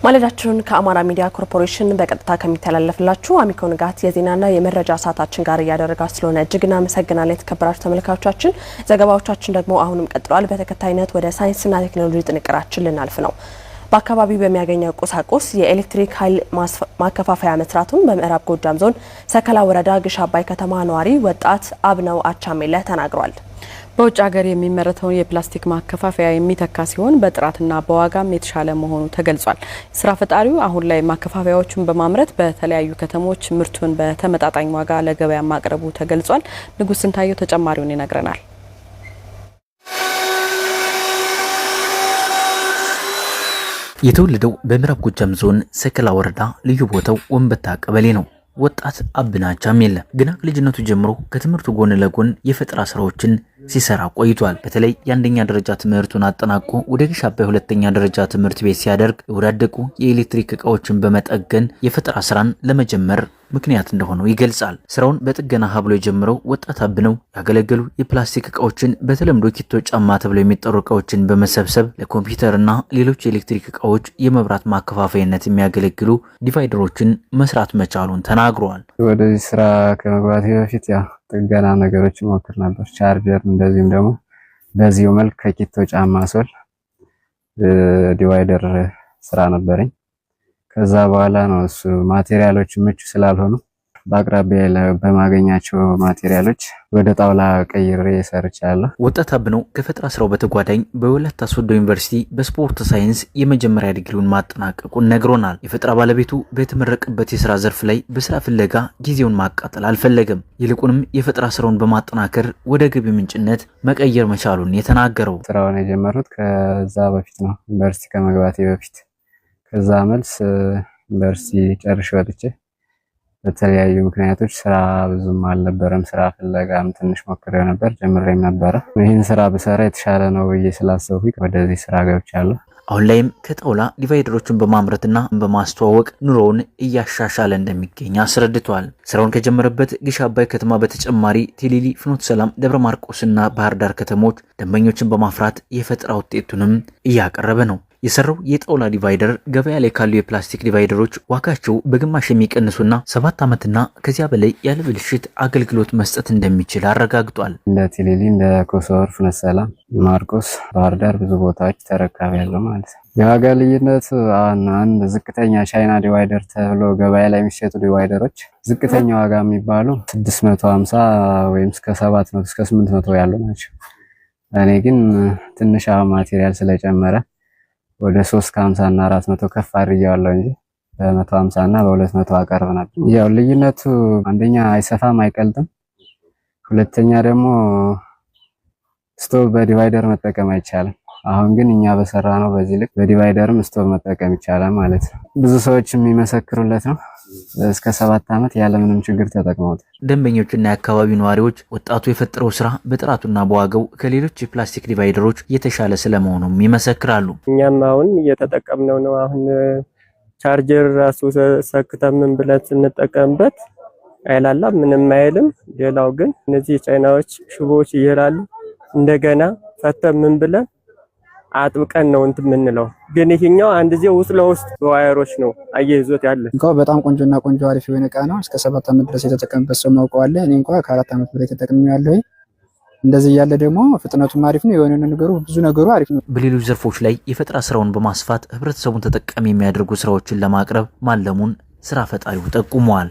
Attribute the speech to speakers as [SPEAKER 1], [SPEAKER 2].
[SPEAKER 1] ማለዳችሁን ከአማራ ሚዲያ ኮርፖሬሽን በቀጥታ ከሚተላለፍላችሁ አሚኮ ንጋት የዜናና የመረጃ ሰዓታችን ጋር ያደረጋችሁ ስለሆነ እጅግ እናመሰግናለን የተከበራችሁ ተመልካቾቻችን። ዘገባዎቻችን ደግሞ አሁንም ቀጥለዋል። በተከታይነት ወደ ሳይንስና ቴክኖሎጂ ጥንቅራችን ልናልፍ ነው። በአካባቢው በሚያገኘው ቁሳቁስ የኤሌክትሪክ ኃይል ማከፋፈያ መስራቱን በምዕራብ ጎጃም ዞን ሰከላ ወረዳ ግሽ አባይ ከተማ ነዋሪ ወጣት አብነው አቻሜለ ተናግሯል።
[SPEAKER 2] በውጭ ሀገር የሚመረተውን የፕላስቲክ ማከፋፈያ የሚተካ ሲሆን በጥራትና በዋጋም የተሻለ መሆኑ ተገልጿል። ስራ ፈጣሪው አሁን ላይ ማከፋፈያዎቹን በማምረት በተለያዩ ከተሞች ምርቱን በተመጣጣኝ ዋጋ ለገበያ ማቅረቡ ተገልጿል። ንጉስ ስንታየው ተጨማሪውን ይነግረናል።
[SPEAKER 3] የተወለደው በምዕራብ ጎጃም ዞን ሰከላ ወረዳ ልዩ ቦታው ወንበታ ቀበሌ ነው። ወጣት አብነው አቻሜለ ገና ከልጅነቱ ጀምሮ ከትምህርቱ ጎን ለጎን የፈጠራ ስራዎችን ሲሰራ ቆይቷል። በተለይ የአንደኛ ደረጃ ትምህርቱን አጠናቆ ወደ ግሽ አባይ ሁለተኛ ደረጃ ትምህርት ቤት ሲያደርግ የወዳደቁ የኤሌክትሪክ እቃዎችን በመጠገን የፈጠራ ስራን ለመጀመር ምክንያት እንደሆነው ይገልጻል። ስራውን በጥገና ሀብሎ የጀመረው ወጣት አብነው ያገለገሉ የፕላስቲክ እቃዎችን በተለምዶ ኪቶ ጫማ ተብለው የሚጠሩ እቃዎችን በመሰብሰብ ለኮምፒውተርና ሌሎች የኤሌክትሪክ እቃዎች የመብራት ማከፋፈያነት የሚያገለግሉ ዲቫይደሮችን መስራት መቻሉን ተናግሯል።
[SPEAKER 4] ወደዚህ ስራ ከመግባቴ በፊት ጥገና ነገሮችን ሞክር ነበር። ቻርጀር እንደዚህም ደግሞ በዚሁ መልክ ከኪቶ ጫማ ሶል ዲቫይደር ስራ ነበረኝ። ከዛ በኋላ ነው እሱ ማቴሪያሎች ምቹ ስላልሆኑ በአቅራቢያ በማገኛቸው ማቴሪያሎች ወደ ጣውላ ቀይሬ ሰርቻለሁ።
[SPEAKER 3] ወጣት አብነው ከፈጠራ ስራው በተጓዳኝ በወላይታ ሶዶ ዩኒቨርሲቲ በስፖርት ሳይንስ የመጀመሪያ ዲግሪውን ማጠናቀቁን ነግሮናል። የፈጠራ ባለቤቱ በተመረቀበት የስራ ዘርፍ ላይ በስራ ፍለጋ ጊዜውን ማቃጠል አልፈለገም። ይልቁንም የፈጠራ ስራውን በማጠናከር ወደ ገቢ ምንጭነት መቀየር መቻሉን የተናገረው
[SPEAKER 4] ስራውን የጀመሩት ከዛ በፊት ነው፣ ዩኒቨርሲቲ ከመግባቴ በፊት። ከዛ መልስ ዩኒቨርሲቲ ጨርሼ ወጥቼ በተለያዩ ምክንያቶች ስራ ብዙም አልነበረም። ስራ ፍለጋም ትንሽ ሞክሬው ነበር፣ ጀምሬም ነበር። ይህን ስራ ብሰራ የተሻለ ነው ብዬ ስላሰብኩኝ ወደዚህ ስራ ገብቻለሁ።
[SPEAKER 3] አሁን ላይም ከጣውላ ዲቫይደሮችን በማምረትና በማስተዋወቅ ኑሮውን እያሻሻለ እንደሚገኝ አስረድቷል። ስራውን ከጀመረበት ግሽ አባይ ከተማ በተጨማሪ ቴሌሊ፣ ፍኖተ ሰላም፣ ደብረ ማርቆስና ባህር ዳር ከተሞች ደንበኞችን በማፍራት የፈጠራ ውጤቱንም እያቀረበ ነው። የሰራው የጣውላ ዲቫይደር ገበያ ላይ ካሉ የፕላስቲክ ዲቫይደሮች ዋጋቸው በግማሽ የሚቀንሱና 7 ዓመትና ከዚያ በላይ ያለ ብልሽት አገልግሎት መስጠት እንደሚችል አረጋግጧል።
[SPEAKER 4] እንደ ቴሌሊ፣ እንደ ኮሶር፣ ፍኖተ ሰላም፣ ማርቆስ፣ ባህር ዳር ብዙ ቦታዎች ተረካቢ ያለው ማለት ነው። የዋጋ ልዩነት አንድ ዝቅተኛ ቻይና ዲቫይደር ተብሎ ገበያ ላይ የሚሸጡ ዲቫይደሮች ዝቅተኛ ዋጋ የሚባሉ 650 ወይም እስከ 700 እስከ 800 ያሉ ናቸው። እኔ ግን ትንሽ ማቴሪያል ስለጨመረ ወደ 350 እና 400 ከፍ አድርጌዋለሁ እንጂ በ150 እና በ200 አቀርብ ነበር። ያው ልዩነቱ አንደኛ አይሰፋም አይቀልጥም፣ ሁለተኛ ደግሞ ስቶቭ በዲቫይደር መጠቀም አይቻልም። አሁን ግን እኛ በሰራ ነው በዚህ ልክ በዲቫይደርም ስቶቭ መጠቀም ይቻላል ማለት ነው። ብዙ ሰዎች የሚመሰክሩለት ነው። እስከ 7 ዓመት ያለምንም ችግር ተጠቅመውታል።
[SPEAKER 3] ደንበኞችና የአካባቢው ነዋሪዎች ወጣቱ የፈጠረው ስራ በጥራቱና በዋጋው ከሌሎች የፕላስቲክ ዲቫይደሮች የተሻለ ስለመሆኑም ይመሰክራሉ።
[SPEAKER 5] እኛም አሁን እየተጠቀምነው ነው። አሁን ቻርጀር ራሱ ሰክተን ምን ብለን ስንጠቀምበት አይላላ ምንም አይልም። ሌላው ግን እነዚህ ቻይናዎች ሽቦዎች ይላሉ። እንደገና ፈተን ምን ብለን አጥብቀን ነው እንት ምንለው። ግን ይሄኛው አንድ ጊዜ ውስጥ ለውስጥ በዋየሮች ነው አያይዞት ያለ።
[SPEAKER 6] እንኳን በጣም ቆንጆና ቆንጆ አሪፍ የሆነ እቃ ነው። እስከ 7 ዓመት ድረስ የተጠቀምበት ሰው ማውቀዋለ። እኔ እንኳን ከ4 ዓመት በላይ ተጠቅሜያለሁ። እንደዚህ ያለ ደግሞ ፍጥነቱም አሪፍ ነው። የሆነ ነገሩ ብዙ ነገሩ አሪፍ ነው።
[SPEAKER 3] በሌሎች ዘርፎች ላይ የፈጠራ ስራውን በማስፋት ህብረተሰቡን ተጠቃሚ የሚያደርጉ ስራዎችን ለማቅረብ ማለሙን ስራ ፈጣሪው ጠቁመዋል።